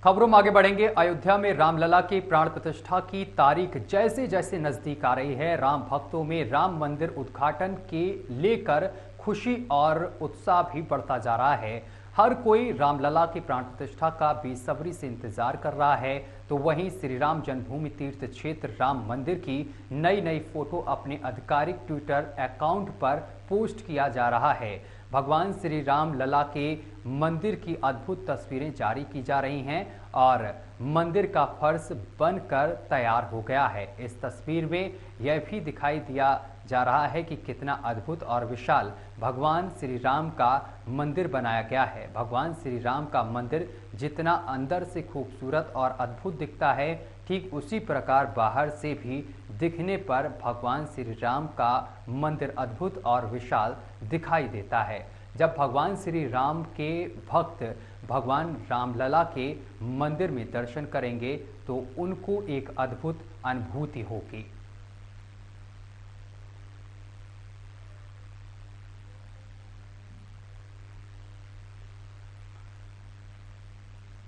खबरों में आगे बढ़ेंगे। अयोध्या में रामलला की प्राण प्रतिष्ठा की तारीख जैसे जैसे नजदीक आ रही है, राम भक्तों में राम मंदिर उद्घाटन के लेकर खुशी और उत्साह भी बढ़ता जा रहा है। हर कोई रामलला की प्राण प्रतिष्ठा का बेसब्री से इंतजार कर रहा है। तो वहीं श्री राम जन्मभूमि तीर्थ क्षेत्र राम मंदिर की नई नई फोटो अपने आधिकारिक ट्विटर अकाउंट पर पोस्ट किया जा रहा है। भगवान श्री राम लला के मंदिर की अद्भुत तस्वीरें जारी की जा रही हैं और मंदिर का फर्श बनकर तैयार हो गया है। इस तस्वीर में यह भी दिखाई दिया जा रहा है कि कितना अद्भुत और विशाल भगवान श्री राम का मंदिर बनाया गया है। भगवान श्री राम का मंदिर जितना अंदर से खूबसूरत और अद्भुत दिखता है, ठीक उसी प्रकार बाहर से भी दिखने पर भगवान श्री राम का मंदिर अद्भुत और विशाल दिखाई देता है। जब भगवान श्री राम के भक्त भगवान रामलला के मंदिर में दर्शन करेंगे तो उनको एक अद्भुत अनुभूति होगी।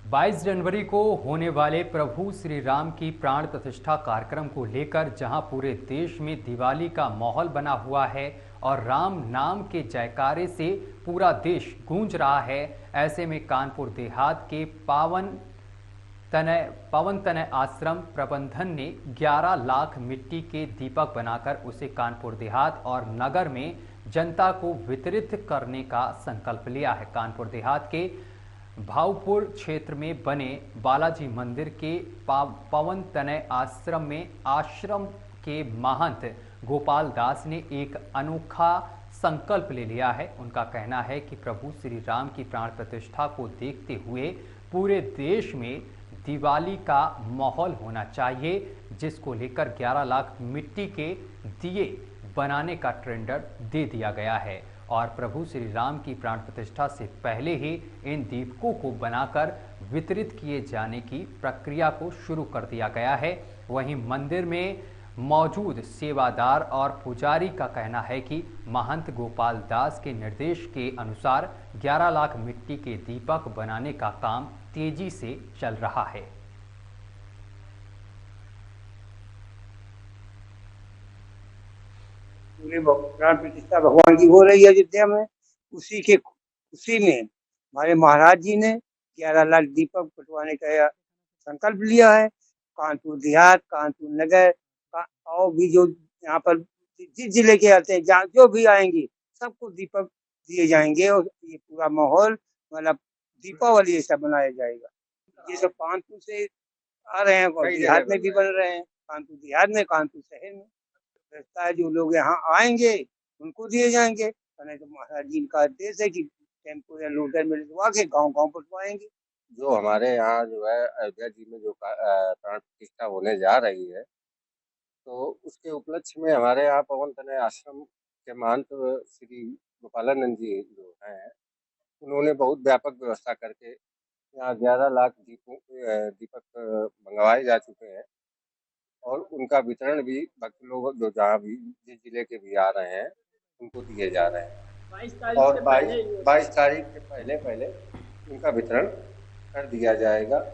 बाईस जनवरी को होने वाले प्रभु श्री राम की प्राण प्रतिष्ठा कार्यक्रम को लेकर जहां पूरे देश में दिवाली का माहौल बना हुआ है और राम नाम के जयकारे से पूरा देश गूंज रहा है, ऐसे में कानपुर देहात के पावन तनय आश्रम प्रबंधन ने 11 लाख मिट्टी के दीपक बनाकर उसे कानपुर देहात और नगर में जनता को वितरित करने का संकल्प लिया है। कानपुर देहात के भावपुर क्षेत्र में बने बालाजी मंदिर के पवन तनय आश्रम में आश्रम के महंत गोपाल दास ने एक अनोखा संकल्प ले लिया है। उनका कहना है कि प्रभु श्री राम की प्राण प्रतिष्ठा को देखते हुए पूरे देश में दिवाली का माहौल होना चाहिए, जिसको लेकर 11 लाख मिट्टी के दिए बनाने का टेंडर दे दिया गया है और प्रभु श्री राम की प्राण प्रतिष्ठा से पहले ही इन दीपकों को बनाकर वितरित किए जाने की प्रक्रिया को शुरू कर दिया गया है। वहीं मंदिर में मौजूद सेवादार और पुजारी का कहना है कि महंत गोपाल दास के निर्देश के अनुसार 11 लाख मिट्टी के दीपक बनाने का काम तेजी से चल रहा है। पूरे प्राण प्रतिष्ठा भगवान की हो रही है अयोध्या में। उसी में हमारे महाराज जी ने 11 लाख दीपक बंटवाने का संकल्प लिया है। कानपुर देहात, कानपुर नगर और भी जो यहाँ पर जिस जिले के आते हैं, जहाँ जो भी आएंगे सबको दीपक दिए जाएंगे और ये पूरा माहौल मतलब दीपावली ऐसा बनाया जाएगा। ये सब कानपुर से आ रहे हैं और देहात में भी बन रहे हैं। कानपुर देहात में, कानपुर शहर में रहता है, जो लोग यहाँ आएंगे उनको दिए जाएंगे। नहीं तो महाराज जी का आदेश है कि टेम्पो या लोडर में लिखवा के गाँव-गाँव पहुँचवाएंगे। जो हमारे यहाँ जो है अयोध्या जी में जो प्राण प्रतिष्ठा होने जा रही है, तो उसके उपलक्ष्य में हमारे यहाँ पवन तनय आश्रम के महंत श्री गोपालानंद जी जो हैं, उन्होंने बहुत व्यापक व्यवस्था करके यहाँ 11 लाख दीपक मंगवाए जा चुके हैं और उनका वितरण भी भक्त लोग जो जहाँ भी जिस जिले के भी आ रहे हैं उनको दिए जा रहे हैं और 22 तारीख के पहले उनका वितरण कर दिया जाएगा।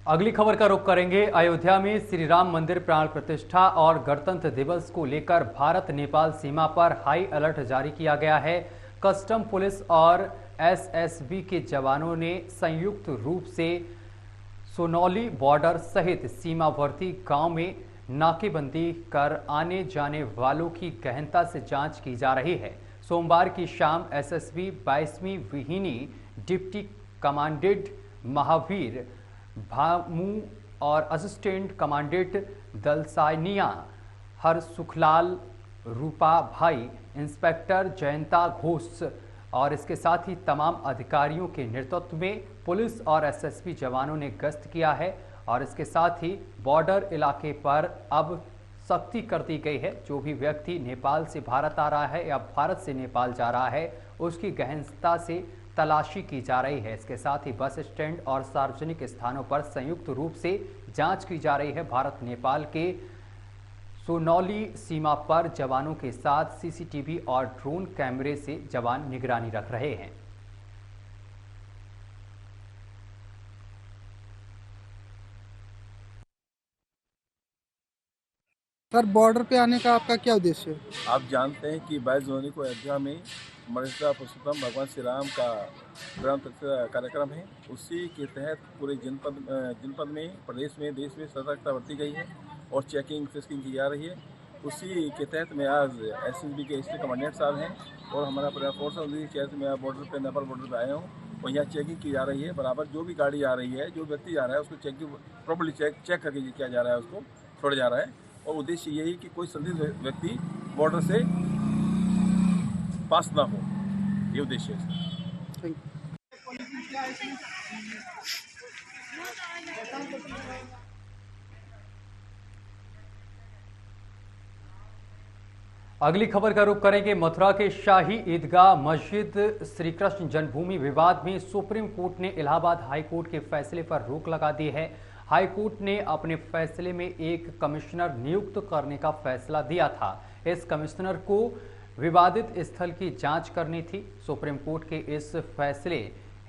अगली खबर का रुख करेंगे। अयोध्या में श्री राम मंदिर प्राण प्रतिष्ठा और गणतंत्र दिवस को लेकर भारत नेपाल सीमा पर हाई अलर्ट जारी किया गया है। कस्टम पुलिस और एसएसबी के जवानों ने संयुक्त रूप से सोनौली बॉर्डर सहित सीमावर्ती गांव में नाकेबंदी कर आने जाने वालों की गहनता से जांच की जा रही है। सोमवार की शाम एसएसबी 22वीं विहिनी डिप्टी कमांडेंट महावीर भामू और assistant commandant Dalsania Harsukhlal Rupa bhai, inspector Jayanta Ghosh और इसके साथ ही तमाम अधिकारियों के नेतृत्व में पुलिस और एसएसबी जवानों ने गश्त किया है और इसके साथ ही बॉर्डर इलाके पर अब सख्ती कर दी गई है। जो भी व्यक्ति नेपाल से भारत आ रहा है या भारत से नेपाल जा रहा है, उसकी गहनता से तलाशी की जा रही है। इसके साथ ही बस स्टैंड और सार्वजनिक स्थानों पर संयुक्त रूप से जांच की जा रही है। भारत नेपाल के सोनौली सीमा पर जवानों के साथ सीसीटीवी और ड्रोन कैमरे से जवान निगरानी रख रहे हैं। सर, बॉर्डर पे आने का आपका क्या उद्देश्य है? आप जानते हैं कि 22 जनवरी को अयोध्या में मर्यादा पुरुषोत्तम भगवान श्री राम का ग्राम कार्यक्रम है। उसी के तहत पूरे जनपद में, प्रदेश में, देश में सतर्कता बरती गई है और चेकिंग फिस्किंग की जा रही है। उसी के तहत मैं आज एसएसबी के एसपी कमांडेंट साहब हैं और हमारा पूरा फोर्स उनकी चेयर से मैं बॉर्डर पे, नेपाल बॉर्डर पे आया हूँ और यहाँ चेकिंग की जा रही है। बराबर जो भी गाड़ी आ रही है, जो व्यक्ति आ रहा है, उसको प्रॉपर्ली चेक करके किया जा रहा है, उसको छोड़ा जा रहा है। और उद्देश्य यही कि कोई संदिग्ध व्यक्ति बॉर्डर से पास ना हो, ये उद्देश्य है। अगली खबर का रुख करेंगे। मथुरा के शाही ईदगाह मस्जिद श्री कृष्ण जन्मभूमि विवाद में सुप्रीम कोर्ट ने इलाहाबाद हाई कोर्ट के फैसले पर रोक लगा दी है। हाई कोर्ट ने अपने फैसले में एक कमिश्नर नियुक्त करने का फैसला दिया था। इस कमिश्नर को विवादित स्थल की जांच करनी थी। सुप्रीम कोर्ट के इस फैसले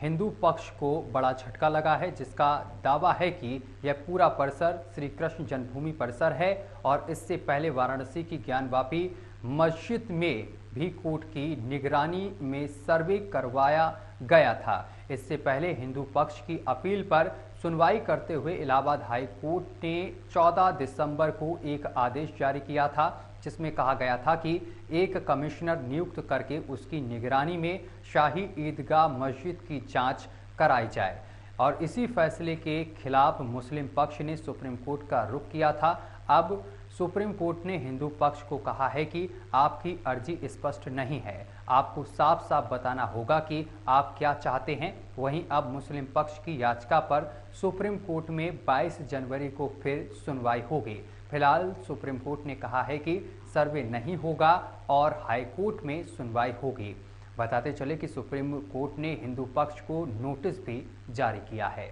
हिंदू पक्ष को बड़ा झटका लगा है, जिसका दावा है कि यह पूरा परिसर श्री कृष्ण जन्मभूमि परिसर है और इससे पहले वाराणसी की ज्ञानवापी मस्जिद में भी कोर्ट की निगरानी में सर्वे करवाया गया था। इससे पहले हिंदू पक्ष की अपील पर सुनवाई करते हुए इलाहाबाद हाई कोर्ट ने 14 दिसंबर को एक आदेश जारी किया था, जिसमें कहा गया था कि एक कमिश्नर नियुक्त करके उसकी निगरानी में शाही ईदगाह मस्जिद की जांच कराई जाए। और इसी फैसले के खिलाफ मुस्लिम पक्ष ने सुप्रीम कोर्ट का रुख किया था। अब सुप्रीम कोर्ट ने हिंदू पक्ष को कहा है कि आपकी अर्जी स्पष्ट नहीं है, आपको साफ साफ बताना होगा कि आप क्या चाहते हैं। वहीं अब मुस्लिम पक्ष की याचिका पर सुप्रीम कोर्ट में 22 जनवरी को फिर सुनवाई होगी। फिलहाल सुप्रीम कोर्ट ने कहा है कि सर्वे नहीं होगा और हाई कोर्ट में सुनवाई होगी। बताते चले कि सुप्रीम कोर्ट ने हिंदू पक्ष को नोटिस भी जारी किया है।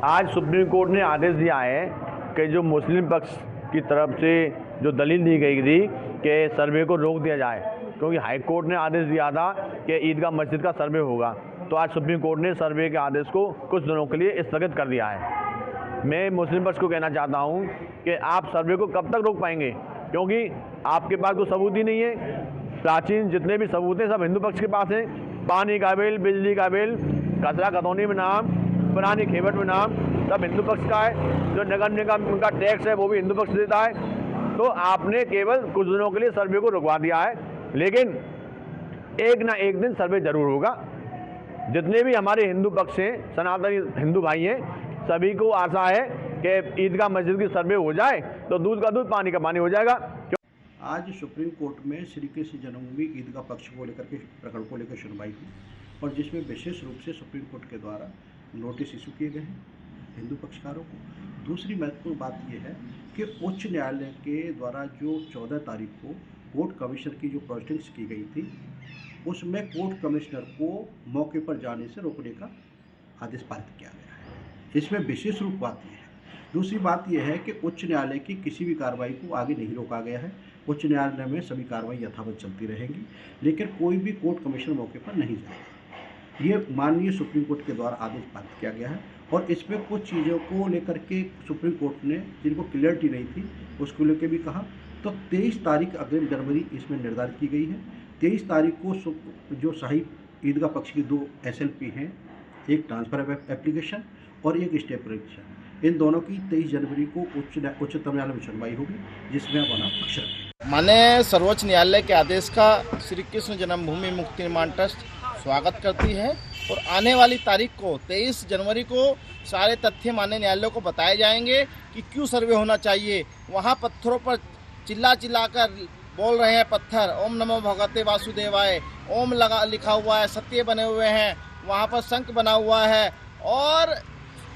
आज सुप्रीम कोर्ट ने आदेश दिया है कि जो मुस्लिम पक्ष की तरफ से जो दलील दी गई थी कि सर्वे को रोक दिया जाए, क्योंकि हाई कोर्ट ने आदेश दिया था कि ईदगाह मस्जिद का सर्वे होगा, तो आज सुप्रीम कोर्ट ने सर्वे के आदेश को कुछ दिनों के लिए स्थगित कर दिया है। मैं मुस्लिम पक्ष को कहना चाहता हूं कि आप सर्वे को कब तक रोक पाएंगे, क्योंकि आपके पास कोई सबूत ही नहीं है। प्राचीन जितने भी सबूत हैं सब हिंदू पक्ष के पास हैं। पानी का बिल, बिजली का बिल, कचरा खतौनी में नाम, पुरानी खेवट में नाम, सब हिंदू पक्ष का है। जो नगर निगम उनका टैक्स है वो भी हिंदू पक्ष देता है। तो आपने केवल कुछ दिनों के लिए सर्वे को रुकवा दिया है, लेकिन एक ना एक दिन सर्वे जरूर होगा। जितने भी हमारे हिंदू पक्ष हैं, सनातनी हिंदू भाई हैं, सभी को आशा है कि ईदगाह मस्जिद की सर्वे हो जाए तो दूध का दूध, पानी का पानी हो जाएगा। आज सुप्रीम कोर्ट में श्री कृष्ण जन्मभूमि ईदगाह पक्ष को लेकर के प्रकरण को लेकर सुनवाई हुई और जिसमें विशेष रूप से सुप्रीम कोर्ट के द्वारा नोटिस इशू किए गए हैं हिंदू पक्षकारों को। दूसरी महत्वपूर्ण बात यह है कि उच्च न्यायालय के द्वारा जो 14 तारीख को कोर्ट कमिश्नर की जो प्रोसीडिंग्स की गई थी, उसमें कोर्ट कमिश्नर को मौके पर जाने से रोकने का आदेश पारित किया गया है। इसमें विशेष रूप बात यह है। दूसरी बात यह है कि उच्च न्यायालय की किसी भी कार्रवाई को आगे नहीं रोका गया है। उच्च न्यायालय में सभी कार्रवाई यथावत चलती रहेंगी, लेकिन कोई भी कोर्ट कमिश्नर मौके पर नहीं जाएगा। ये माननीय सुप्रीम कोर्ट के द्वारा आदेश पारित किया गया है और इसमें कुछ चीज़ों को लेकर के सुप्रीम कोर्ट ने जिनको क्लियरिटी नहीं थी उसको लेकर भी कहा। तो 23 तारीख अग्रिम जनवरी इसमें निर्धारित की गई है। 23 तारीख को जो शाही ईदगाह पक्ष की 2 SLP हैं, एक ट्रांसफर एप्लीकेशन और एक स्टे एप्लीकेशन, इन दोनों की 23 जनवरी को उच्चतम न्यायालय में सुनवाई होगी, जिसमें आप अपना पक्ष रखें। माननीय सर्वोच्च न्यायालय के आदेश का श्री कृष्ण जन्मभूमि मुक्ति निर्माण ट्रस्ट स्वागत करती है और आने वाली तारीख को 23 जनवरी को सारे तथ्य माननीय न्यायालय को बताए जाएंगे कि क्यों सर्वे होना चाहिए। वहाँ पत्थरों पर चिल्ला कर बोल रहे हैं पत्थर, ओम नमो भगवते वासुदेवाय, ओम लिखा हुआ है, सत्य बने हुए हैं, वहाँ पर शंख बना हुआ है और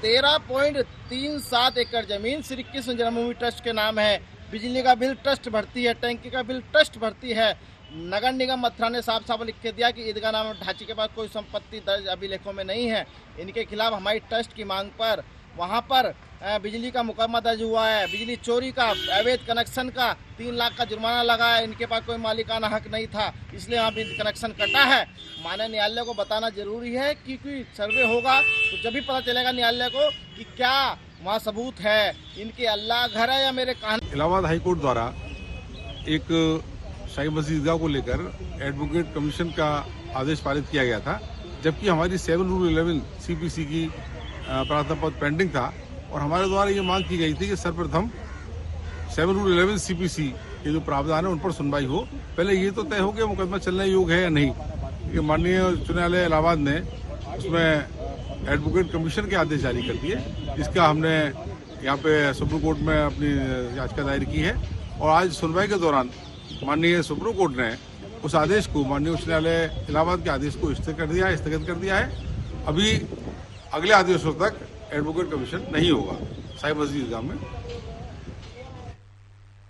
13.37 एकड़ जमीन श्री कृष्ण जन्मभूमि ट्रस्ट के नाम है। बिजली का बिल ट्रस्ट भरती है, टैंकी का बिल ट्रस्ट भरती है। नगर निगम मथुरा ने साफ साफ लिख के दिया कि ईदगाह नाम ढांचे के पास कोई संपत्ति दर्ज अभिलेखों में नहीं है। इनके खिलाफ हमारी ट्रस्ट की मांग पर वहाँ पर बिजली का मुकदमा दर्ज हुआ है, बिजली चोरी का, अवैध कनेक्शन का 3 लाख का जुर्माना लगा है। इनके पास कोई मालिकाना हक नहीं था, इसलिए वहाँ भी कनेक्शन कटा है। माननीय न्यायालय को बताना जरूरी है, क्योंकि सर्वे होगा तो जब भी पता चलेगा न्यायालय को कि क्या वहाँ सबूत है, इनके अल्लाह घर है या मेरे कान। इलाहाबाद हाईकोर्ट द्वारा एक शाही मस्जिद ईदगाह को लेकर एडवोकेट कमीशन का आदेश पारित किया गया था, जबकि हमारी 7-11 CPC की प्रार्थना पत्र पेंडिंग था और हमारे द्वारा ये मांग की गई थी कि सर्वप्रथम 7-11 CPC के जो प्रावधान है उन पर सुनवाई हो। पहले ये तो तय हो कि मुकदमा चलने योग्य है या नहीं, क्योंकि माननीय उच्च न्यायालय इलाहाबाद ने उसमें एडवोकेट कमीशन के आदेश जारी कर दिए, जिसका हमने यहाँ पे सुप्रीम कोर्ट में अपनी याचिका दायर की है। और आज सुनवाई के दौरान माननीय सुप्रीम कोर्ट ने उस आदेश को, माननीय उच्च न्यायालय इलाहाबाद के आदेश को स्थगित कर दिया है। अभी अगले आदेशों तक एडवोकेट कमीशन नहीं होगा शाही मस्जिद ईदगाह में।